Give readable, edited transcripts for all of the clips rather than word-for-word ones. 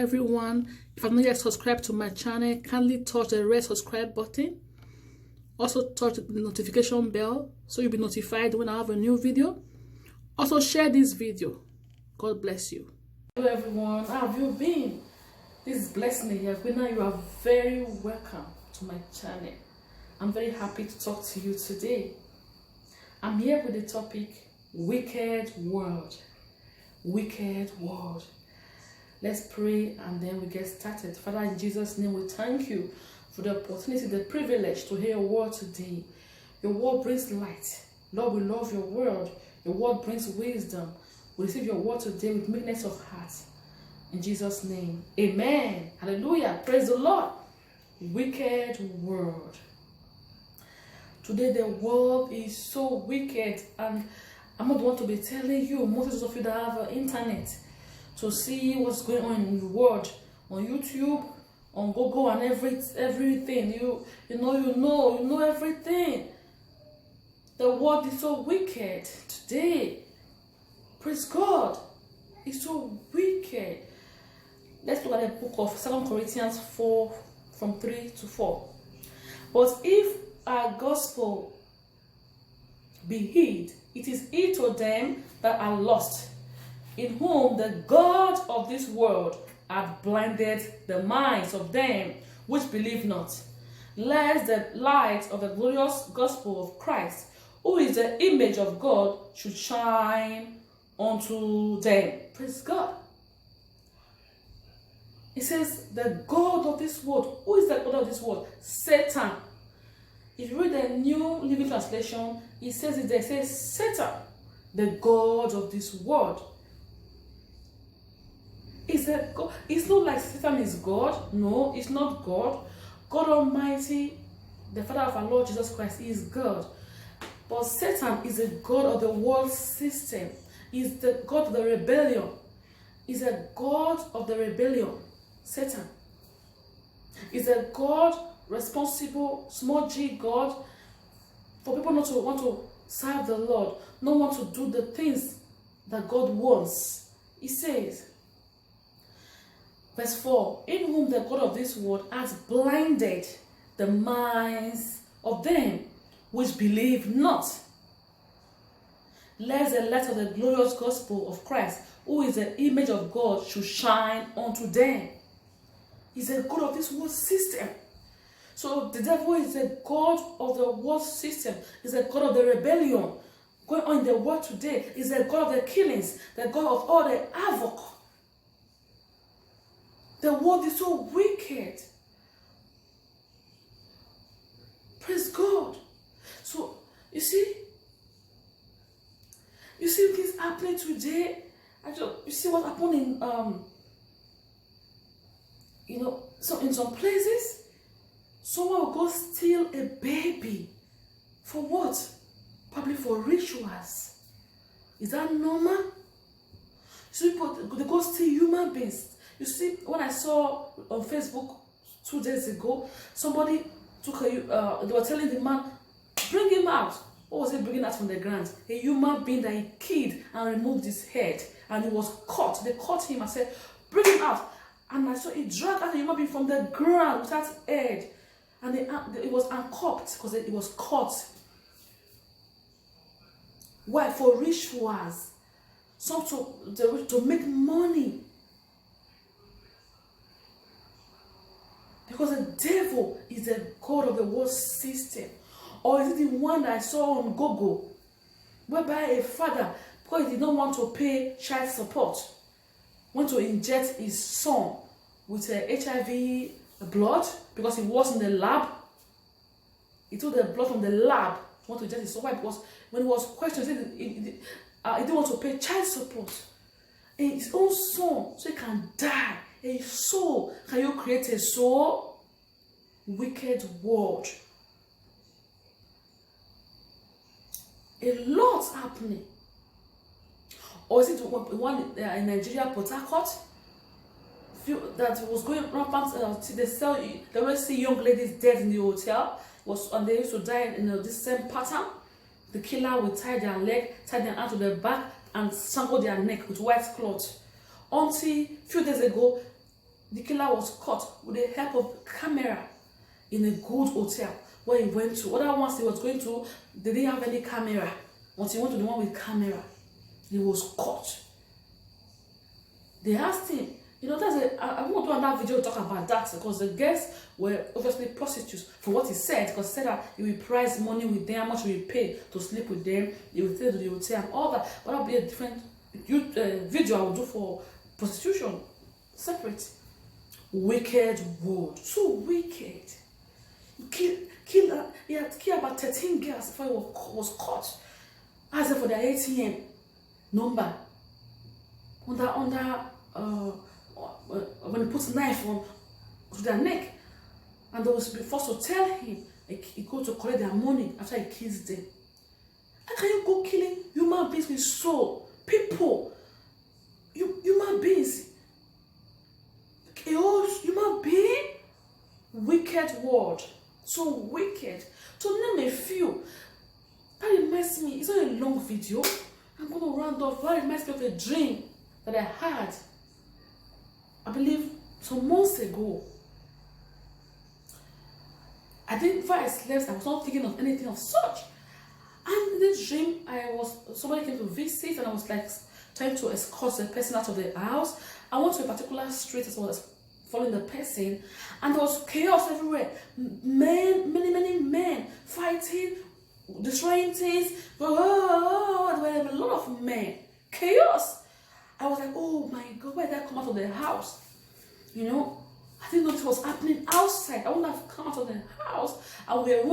everyone. If you've not yet subscribed to my channel, kindly touch the red subscribe button. Also touch the notification bell so you'll be notified when I have a new video. Also share this video. God bless you. Hello everyone, how have you been? This is Blessing Yagwina. You are very welcome to my channel. I'm very happy to talk to you today. I'm here with the topic, Wicked World. Wicked world. Let's pray and then we get started. Father, in Jesus' name, we thank you for the opportunity, the privilege to hear your word today. Your word brings light. Lord, we love your word. Your word brings wisdom. We receive your word today with meekness of heart. In Jesus' name, amen. Hallelujah. Praise the Lord. Wicked world. Today the world is so wicked, and I'm not the one to be telling you. Most of you that have internet to see what's going on in the world, on YouTube, on Google, and everything. You know everything. The world is so wicked today. Praise God. It's so wicked. Let's look at the book of 2 Corinthians 4 from 3 to 4. But if our gospel be hid, it is hid to them that are lost, in whom the God of this world hath blinded the minds of them which believe not, lest the light of the glorious gospel of Christ, who is the image of God, should shine unto them. Praise God. It says, the God of this world. Who is the God of this world? Satan. If you read the New Living Translation, it says it there. It says Satan, the God of this world. It's not like Satan is God. No, it's not God. God Almighty, the Father of our Lord Jesus Christ, is God. But Satan is a God of the world system. He's the God of the rebellion. He's a God of the rebellion. Satan is a God responsible, small g God, for people not to want to serve the Lord, not want to do the things that God wants. He says, verse 4, in whom the God of this world has blinded the minds of them which believe not, lest the light of the glorious gospel of Christ, who is the image of God, should shine unto them. He's a God of this world system. So the devil is the God of the world system. He's the God of the rebellion going on in the world today. He's the God of the killings, the God of all the havoc. The world is so wicked. Praise God. So you see things happening today. You see what happened in some places. Someone will go steal a baby. For what? Probably for rituals. Is that normal? So people, they go steal human beings. You see, when I saw on Facebook 2 days ago, somebody took they were telling the man, bring him out. What was he bringing out from the ground? A human being that he killed and removed his head. And he was caught. They caught him and said, bring him out. And I saw he dragged out a human being from the ground without head. And it was uncuffed because it was caught. Why? For rituals. Some to make money. Because the devil is the God of the world system. Or is it the one that I saw on Google, whereby a father, because he did not want to pay child support, want to inject his son with HIV blood because he was in the lab. He took the blood from the lab to want to inject his son. Why? Because when he was questioned, he didn't want to pay child support. And his own son, so he can die. A soul. Can you create a soul? Wicked world. A lot happening. Or is it one in Nigeria, Port Harcourt, that was going rampant? They always see young ladies dead in the hotel, and they used to die in this same pattern. The killer will tie their leg, tie their hand to their back, and strangle their neck with white cloth. Until a few days ago, the killer was caught with the help of camera in a good hotel where he went to. Other ones he was going to, they didn't have any camera. Once he went to the one with camera, he was caught. They asked him, I won't do another video to talk about that because the guests were obviously prostitutes from what he said, because he said that he will price money with them, how much will he pay to sleep with them, he will stay to the hotel and all that. But that'll be a different video I will do for prostitution, separate. Wicked world, so wicked. He had killed about 13 girls before he was caught. Asked them for their ATM number. When he puts a knife on to their neck, and they was forced to tell him he go to collect their money after he kills them. How can you go killing human beings with soul, people, human beings? A whole human being, wicked world, so wicked. To name a few, that reminds me. It's not a long video. I'm going to round off. That reminds me of a dream that I had, I believe, some months ago. I think before I slept, I was not thinking of anything of such. And in this dream, somebody came to visit, and I was like trying to escort the person out of the house. I went to a particular street as well as following the person, and there was chaos everywhere. Many men fighting, destroying things. There were a lot of men. Chaos. I was like, oh my God, why did I come out of the house? I didn't know this was happening outside. I wouldn't have come out of the house. And we were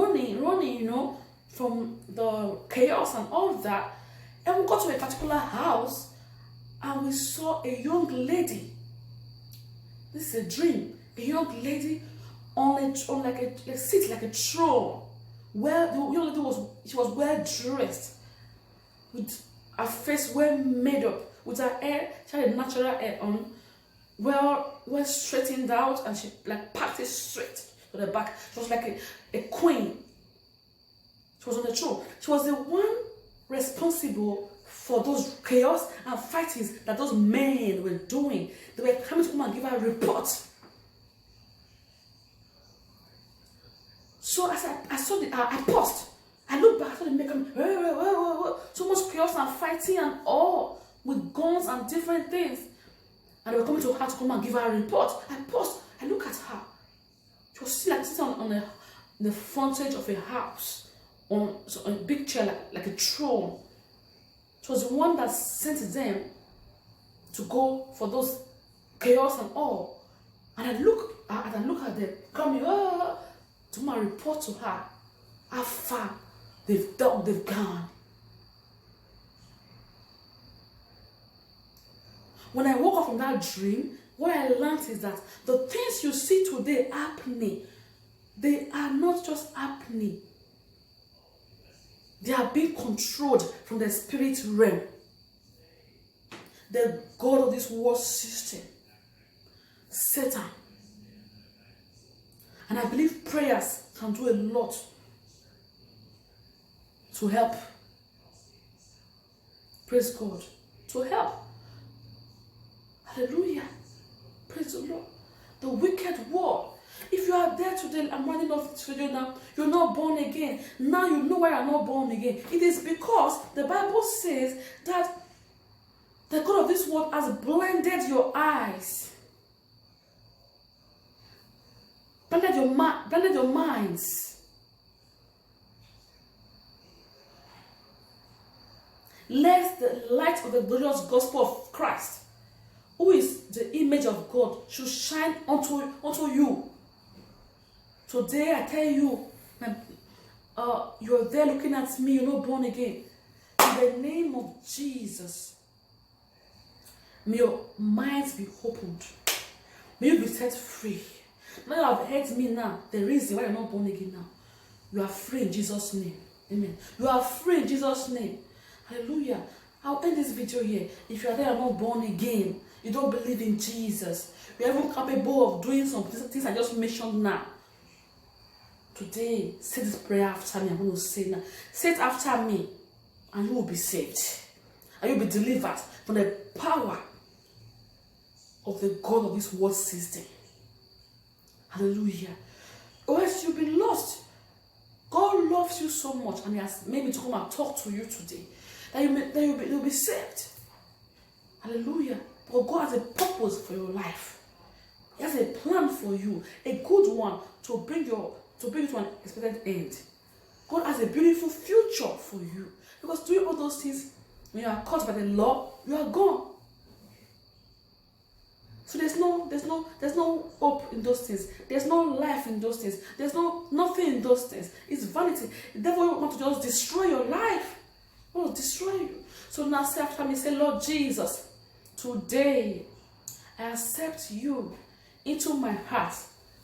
running, from the chaos and all of that. And we got to a particular house, and we saw a young lady. This is a dream. A young lady on like a seat, like a throne. Where the young lady was well dressed, with her face well made up, with her hair, she had a natural hair on, well straightened out, and she like packed it straight to the back. She was like a queen. She was on the throne. She was the one responsible for those chaos and fightings that those men were doing. They were coming to come and give her a report. So as I saw I paused. I looked back, I saw the men coming, so much chaos and fighting and all, with guns and different things. And they were coming to her to come and give her a report. I paused. I looked at her. She was still like sitting on the frontage of a house, on a big chair, like a throne. She was the one that sent them to go for those chaos and all. And I look at them, coming to my report to her how far they've gone. When I woke up from that dream, what I learned is that the things you see today happening, they are not just happening. They are being controlled from the spirit realm. The God of this world system, Satan. And I believe prayers can do a lot to help. Praise God. To help. Hallelujah. Praise the Lord. The wicked world. If you are there today, I'm running off this video now, you're not born again. Now you know why you're not born again. It is because the Bible says that the God of this world has blinded your eyes. Blinded your minds. Lest the light of the glorious gospel of Christ, who is the image of God, should shine unto you. Today I tell you, you're there looking at me, you're not born again. In the name of Jesus, may your minds be opened. May you be set free. Now you have heard me now, the reason why you're not born again now. You are free in Jesus' name. Amen. You are free in Jesus' name. Hallelujah. I'll end this video here. If you are there and not born again, you don't believe in Jesus, you are even capable of doing some things I just mentioned now. Today, say this prayer after me. I'm going to say now. Say it after me, and you will be saved. And you will be delivered from the power of the God of this world system. Hallelujah. Or else you'll be lost. God loves you so much, and He has made me to come and talk to you today, that you'll be saved. Hallelujah. But God has a purpose for your life. He has a plan for you, a good one, to bring you to an expected end. God has a beautiful future for you. Because doing all those things, when you are caught by the law, you are gone. So there's no hope in those things. There's no life in those things. There's nothing in those things. It's vanity. The devil wants to just destroy your life. He wants to destroy you. So now say after me, say, Lord Jesus, today I accept you into my heart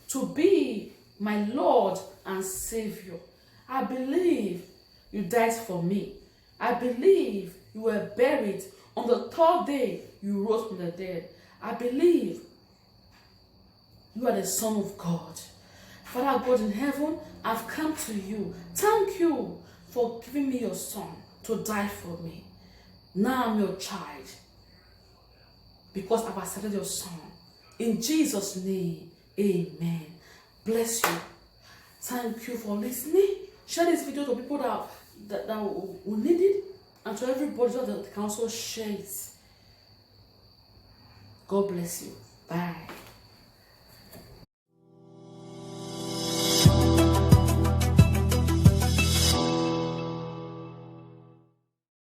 to be my Lord and Savior. I believe you died for me. I believe you were buried. On the third day, you rose from the dead. I believe you are the Son of God. Father God in heaven, I've come to you. Thank you for giving me your Son to die for me. Now I'm your child because I've accepted your Son. In Jesus' name, amen. Bless you. Thank you for listening. Share this video to people that will need it, and to everybody so that they can also share it. God bless you. Bye.